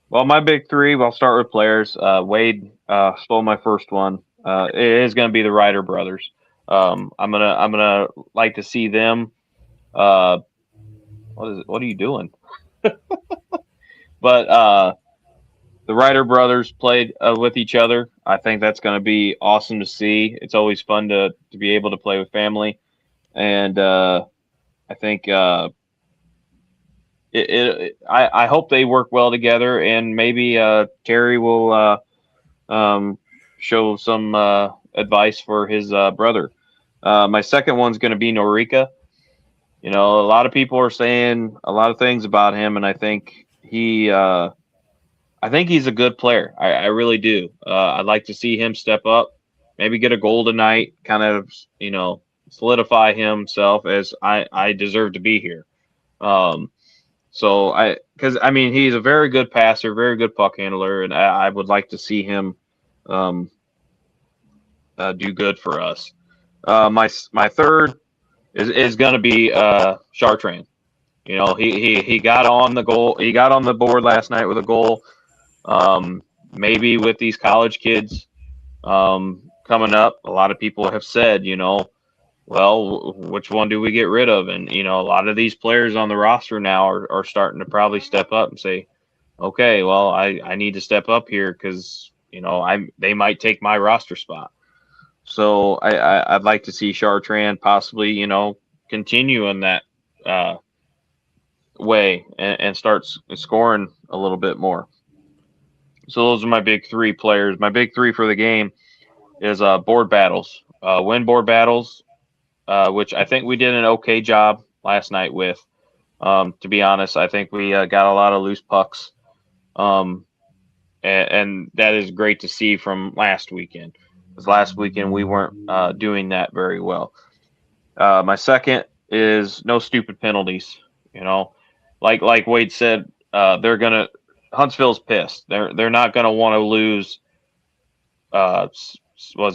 Well, my big 3. I'll start with players. Wade stole my first one. It is going to be the Ryder brothers. I'm gonna like to see them. What is it? What are you doing? But the Ryder brothers played with each other. I think that's going to be awesome to see. It's always fun to be able to play with family, and I think I hope they work well together, and maybe Terry will show some advice for his brother. My second one's going to be Norika. You know, a lot of people are saying a lot of things about him, and I think he's a good player. I really do. I'd like to see him step up, maybe get a goal tonight, kind of, solidify himself as I deserve to be here. Because he's a very good passer, very good puck handler, and I would like to see him do good for us. My third is going to be Chartrand. You know, he got on the goal. He got on the board last night with a goal. Maybe with these college kids coming up, a lot of people have said, well, which one do we get rid of? And a lot of these players on the roster now are starting to probably step up and say, okay, well, I need to step up here because they might take my roster spot. So I'd like to see Chartrand possibly continue in that way and start scoring a little bit more. So those are my big 3 players. My big 3 for the game is board battles. Win board battles, which I think we did an okay job last night with. To be honest, I think we got a lot of loose pucks. And that is great to see from last weekend. Because last weekend we weren't doing that very well. My second is no stupid penalties. Like Wade said, Huntsville's pissed. They're not going to want to lose. Was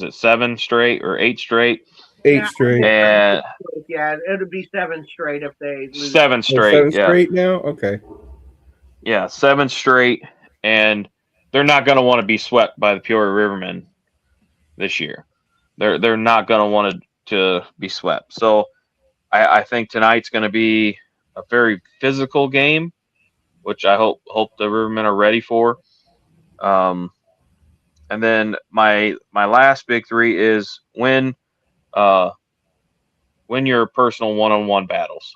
it 7 straight or 8 straight? 8 straight. And yeah, it would be 7 straight if they lose. 7 straight. 7 straight now. Okay. Yeah, 7 straight, and they're not going to want to be swept by the Peoria Rivermen this year. They're not going to want to be swept. So I think tonight's going to be a very physical game, which I hope the Rivermen are ready for. And then my last big 3 is win your personal one-on-one battles.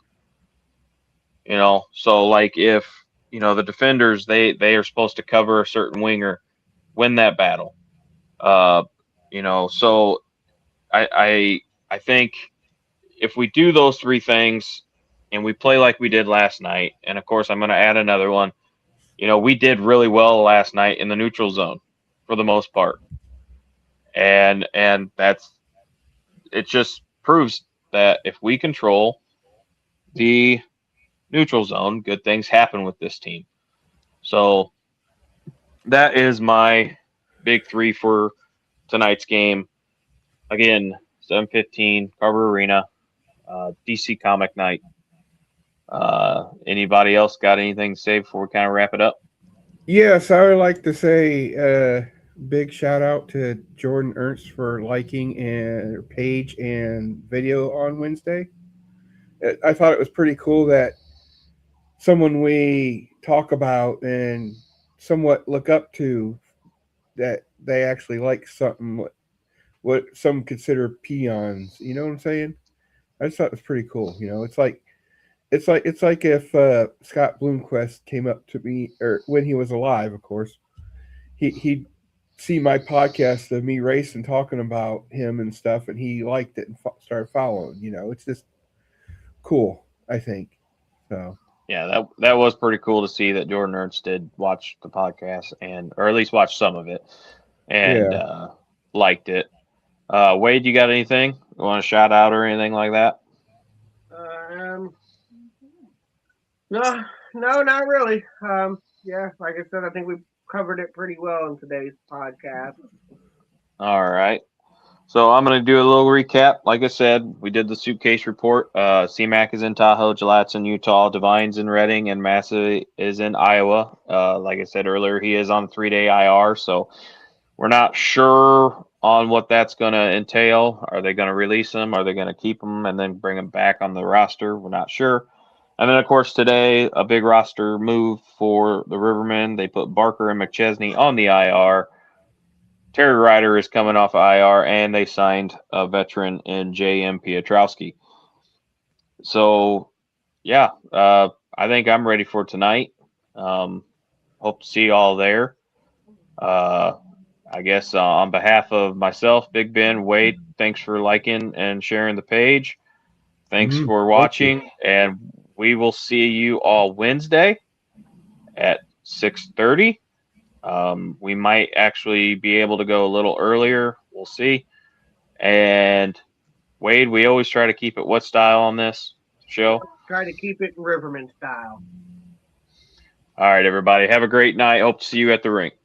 So like if the defenders they are supposed to cover a certain winger, win that battle. So I think if we do those 3 things and we play like we did last night, and of course I'm going to add another one. We did really well last night in the neutral zone for the most part. And it just proves that if we control the neutral zone, good things happen with this team. So that is my big 3 for tonight's game. Again, 7:15, Carver Arena, DC Comic Night. Anybody else got anything to say before we kind of wrap it up? Yes, I would like to say big shout out to Jordan Ernst for liking and page and video on Wednesday. I thought it was pretty cool that someone we talk about and somewhat look up to that they actually like something what some consider peons. You know what I'm saying? I just thought it was pretty cool. You know, it's like if Scott Bloomquist came up to me, or when he was alive, of course, he'd see my podcast of me racing, talking about him and stuff, and he liked it and started following. You know, it's just cool, I think. So Yeah, that was pretty cool to see that Jordan Ernst did watch the podcast, or at least watch some of it, and yeah. liked it. Wade, you got anything you want to shout out or anything like that? No, not really. Yeah, like I said, I think we covered it pretty well in today's podcast. All right. So I'm going to do a little recap. Like I said, we did the suitcase report. CMAC is in Tahoe, Gillatte's in Utah, Divine's in Redding, and Massa is in Iowa. Like I said earlier, he is on 3-day IR, so we're not sure on what that's going to entail. Are they going to release him? Are they going to keep him and then bring him back on the roster? We're not sure. And then, of course, today, a big roster move for the Rivermen. They put Barker and McChesney on the IR. Terry Ryder is coming off IR, and they signed a veteran in J.M. Piotrowski. So, yeah, I think I'm ready for tonight. Hope to see you all there. I guess on behalf of myself, Big Ben, Wade, thanks for liking and sharing the page. Thanks for watching, and we will see you all Wednesday at 6:30. We might actually be able to go a little earlier. We'll see. And Wade, we always try to keep it what style on this show? Try to keep it Rivermen style. All right, everybody. Have a great night. Hope to see you at the rink.